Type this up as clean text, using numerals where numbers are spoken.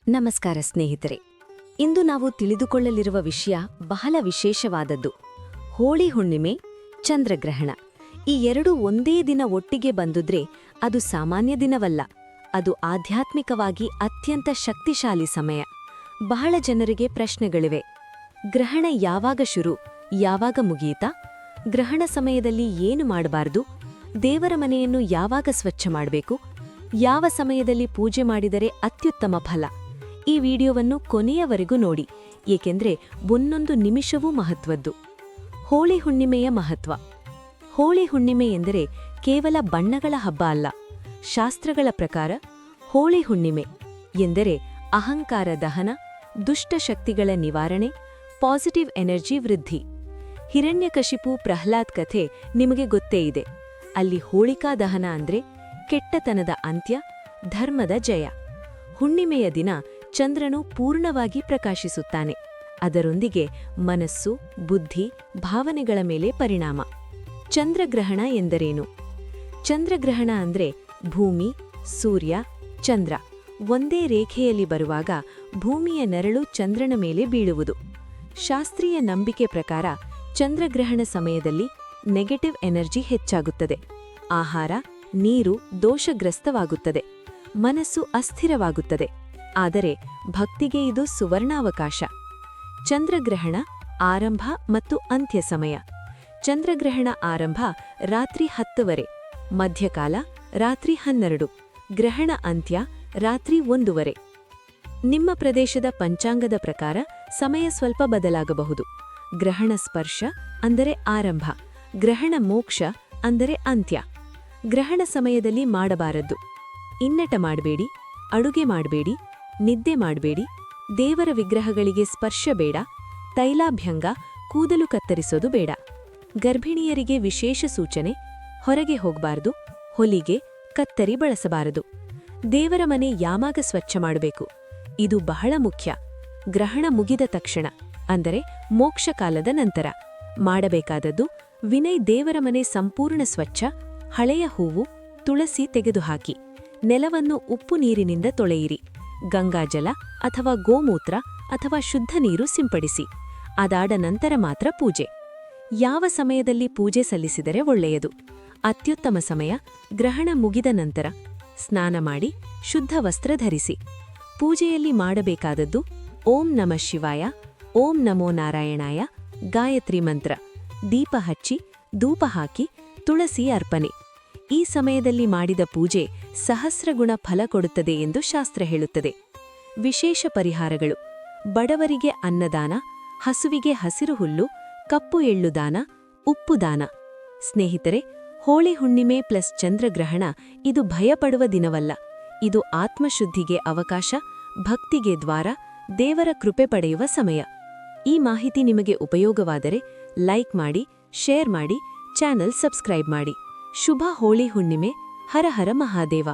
ನಮಸ್ಕಾರ ಸ್ನೇಹಿತರೆ. ಇಂದು ನಾವು ತಿಳಿದುಕೊಳ್ಳಲಿರುವ ವಿಷಯ ಬಹಳ ವಿಶೇಷವಾದದ್ದು. ಹೋಳಿ ಹುಣ್ಣಿಮೆ, ಚಂದ್ರಗ್ರಹಣ. ಈ ಎರಡೂ ಒಂದೇ ದಿನ ಒಟ್ಟಿಗೆ ಬಂದುದ್ರೆ ಅದು ಸಾಮಾನ್ಯ ದಿನವಲ್ಲ. ಅದು ಆಧ್ಯಾತ್ಮಿಕವಾಗಿ ಅತ್ಯಂತ ಶಕ್ತಿಶಾಲಿ ಸಮಯ. ಬಹಳ ಜನರಿಗೆ ಪ್ರಶ್ನೆಗಳಿವೆ. ಗ್ರಹಣ ಯಾವಾಗ ಶುರು, ಯಾವಾಗ ಮುಗಿಯಿತಾ? ಗ್ರಹಣ ಸಮಯದಲ್ಲಿ ಏನು ಮಾಡಬಾರದು? ದೇವರ ಮನೆಯನ್ನು ಯಾವಾಗ ಸ್ವಚ್ಛ ಮಾಡಬೇಕು? ಯಾವ ಸಮಯದಲ್ಲಿ ಪೂಜೆ ಮಾಡಿದರೆ ಅತ್ಯುತ್ತಮ ಫಲ? ಈ ವಿಡಿಯೋವನ್ನು ಕೊನೆಯವರೆಗೂ ನೋಡಿ, ಏಕೆಂದರೆ ಒಂದೊಂದು ನಿಮಿಷವೂ ಮಹತ್ವದ್ದು. ಹೋಳಿ ಹುಣ್ಣಿಮೆಯ ಮಹತ್ವ. ಹೋಳಿ ಹುಣ್ಣಿಮೆ ಎಂದರೆ ಕೇವಲ ಬಣ್ಣಗಳ ಹಬ್ಬ ಅಲ್ಲ. ಶಾಸ್ತ್ರಗಳ ಪ್ರಕಾರ ಹೋಳಿ ಹುಣ್ಣಿಮೆ ಎಂದರೆ ಅಹಂಕಾರ ದಹನ, ದುಷ್ಟ ಶಕ್ತಿಗಳ ನಿವಾರಣೆ, ಪಾಸಿಟಿವ್ ಎನರ್ಜಿ ವೃದ್ಧಿ. ಹಿರಣ್ಯಕಶಿಪು ಪ್ರಹ್ಲಾದ್ ಕಥೆ ನಿಮಗೆ ಗೊತ್ತೇ ಇದೆ. ಅಲ್ಲಿ ಹೋಳಿಕಾ ದಹನ ಅಂದ್ರೆ ಕೆಟ್ಟತನದ ಅಂತ್ಯ, ಧರ್ಮದ ಜಯ. ಹುಣ್ಣಿಮೆಯ ದಿನ ಚಂದ್ರನು ಪೂರ್ಣವಾಗಿ ಪ್ರಕಾಶಿಸುತ್ತಾನೆ. ಅದರೊಂದಿಗೆ ಮನಸ್ಸು, ಬುದ್ಧಿ, ಭಾವನೆಗಳ ಮೇಲೆ ಪರಿಣಾಮ. ಚಂದ್ರಗ್ರಹಣ ಎಂದರೇನು? ಚಂದ್ರಗ್ರಹಣ ಅಂದ್ರೆ ಭೂಮಿ, ಸೂರ್ಯ, ಚಂದ್ರ ಒಂದೇ ರೇಖೆಯಲ್ಲಿ ಬರುವಾಗ ಭೂಮಿಯ ನೆರಳು ಚಂದ್ರನ ಮೇಲೆ ಬೀಳುವುದು. ಶಾಸ್ತ್ರೀಯ ನಂಬಿಕೆ ಪ್ರಕಾರ ಚಂದ್ರಗ್ರಹಣ ಸಮಯದಲ್ಲಿ ನೆಗೆಟಿವ್ ಎನರ್ಜಿ ಹೆಚ್ಚಾಗುತ್ತದೆ. ಆಹಾರ, ನೀರು ದೋಷಗ್ರಸ್ತವಾಗುತ್ತದೆ. ಮನಸ್ಸು ಅಸ್ಥಿರವಾಗುತ್ತದೆ. ಆದರೆ ಭಕ್ತಿಗೆ ಇದು ಸುವರ್ಣಾವಕಾಶ. ಚಂದ್ರಗ್ರಹಣ ಆರಂಭ ಮತ್ತು ಅಂತ್ಯ ಸಮಯ. ಚಂದ್ರಗ್ರಹಣ ಆರಂಭ ರಾತ್ರಿ 10 ಮಧ್ಯಕಾಲ ರಾತ್ರಿ 12, ಗ್ರಹಣ ಅಂತ್ಯ ರಾತ್ರಿ 1. ನಿಮ್ಮ ಪ್ರದೇಶದ ಪಂಚಾಂಗದ ಪ್ರಕಾರ ಸಮಯ ಸ್ವಲ್ಪ ಬದಲಾಗಬಹುದು. ಗ್ರಹಣ ಸ್ಪರ್ಶ ಅಂದರೆ ಆರಂಭ, ಗ್ರಹಣ ಮೋಕ್ಷ ಅಂದರೆ ಅಂತ್ಯ. ಗ್ರಹಣ ಸಮಯದಲ್ಲಿ ಮಾಡಬಾರದ್ದು: ಇನ್ನಟ ಮಾಡಬೇಡಿ, ಅಡುಗೆ ಮಾಡಬೇಡಿ, ನಿದ್ದೆ ಮಾಡಬೇಡಿ, ದೇವರ ವಿಗ್ರಹಗಳಿಗೆ ಸ್ಪರ್ಶ ಬೇಡ, ತೈಲಾಭ್ಯಂಗ, ಕೂದಲು ಕತ್ತರಿಸೋದು ಬೇಡ. ಗರ್ಭಿಣಿಯರಿಗೆ ವಿಶೇಷ ಸೂಚನೆ: ಹೊರಗೆ ಹೋಗಬಾರದು, ಹೊಲಿಗೆ, ಕತ್ತರಿ ಬಳಸಬಾರದು. ದೇವರ ಮನೆ ಯಾವಾಗ ಸ್ವಚ್ಛ ಮಾಡಬೇಕು? ಇದು ಬಹಳ ಮುಖ್ಯ. ಗ್ರಹಣ ಮುಗಿದ ತಕ್ಷಣ, ಅಂದರೆ ಮೋಕ್ಷಕಾಲದ ನಂತರ ಮಾಡಬೇಕಾದದ್ದು: ವಿನಯ್ ದೇವರ ಮನೆ ಸಂಪೂರ್ಣ ಸ್ವಚ್ಛ, ಹಳೆಯ ಹೂವು, ತುಳಸಿ ತೆಗೆದುಹಾಕಿ, ನೆಲವನ್ನು ಉಪ್ಪು ನೀರಿನಿಂದ ತೊಳೆಯಿರಿ, ಗಂಗಾಜಲ ಅಥವಾ ಗೋಮೂತ್ರ ಅಥವಾ ಶುದ್ಧ ನೀರು ಸಿಂಪಡಿಸಿ. ಅದಾದ ನಂತರ ಮಾತ್ರ ಪೂಜೆ. ಯಾವ ಸಮಯದಲ್ಲಿ ಪೂಜೆ ಸಲ್ಲಿಸಿದರೆ ಒಳ್ಳೆಯದು? ಅತ್ಯುತ್ತಮ ಸಮಯ ಗ್ರಹಣ ಮುಗಿದ ನಂತರ. ಸ್ನಾನ ಮಾಡಿ ಶುದ್ಧ ವಸ್ತ್ರ ಧರಿಸಿ. ಪೂಜೆಯಲ್ಲಿ ಮಾಡಬೇಕಾದದ್ದು: ಓಂ ನಮಃ ಶಿವಾಯ, ಓಂ ನಮೋ ನಾರಾಯಣಾಯ, ಗಾಯತ್ರಿ ಮಂತ್ರ, ದೀಪ ಹಚ್ಚಿ, ಧೂಪ ಹಾಕಿ, ತುಳಸಿ ಅರ್ಪಣೆ. ಈ ಸಮಯದಲ್ಲಿ ಮಾಡಿದ ಪೂಜೆ ಸಹಸ್ರಗುಣ ಫಲ ಕೊಡುತ್ತದೆ ಎಂದು ಶಾಸ್ತ್ರ ಹೇಳುತ್ತದೆ. ವಿಶೇಷ ಪರಿಹಾರಗಳು: ಬಡವರಿಗೆ ಅನ್ನದಾನ, ಹಸುವಿಗೆ ಹಸಿರು ಹುಲ್ಲು, ಕಪ್ಪು ಎಳ್ಳು ದಾನ, ಉಪ್ಪು ದಾನ. ಸ್ನೇಹಿತರೆ, ಹೋಳಿ ಹುಣ್ಣಿಮೆ ಪ್ಲಸ್ ಚಂದ್ರಗ್ರಹಣ ಇದು ಭಯಪಡುವ ದಿನವಲ್ಲ. ಇದು ಆತ್ಮಶುದ್ಧಿಗೆ ಅವಕಾಶ, ಭಕ್ತಿಗೆ ದ್ವಾರ, ದೇವರ ಕೃಪೆ ಪಡೆಯುವ ಸಮಯ. ಈ ಮಾಹಿತಿ ನಿಮಗೆ ಉಪಯೋಗವಾದರೆ ಲೈಕ್ ಮಾಡಿ, ಶೇರ್ ಮಾಡಿ, ಚಾನೆಲ್ ಸಬ್ಸ್ಕ್ರೈಬ್ ಮಾಡಿ. ಶುಭ ಹೋಳಿ ಹುಣ್ಣಿಮೆ. ಹರ ಹರ ಮಹಾದೇವ.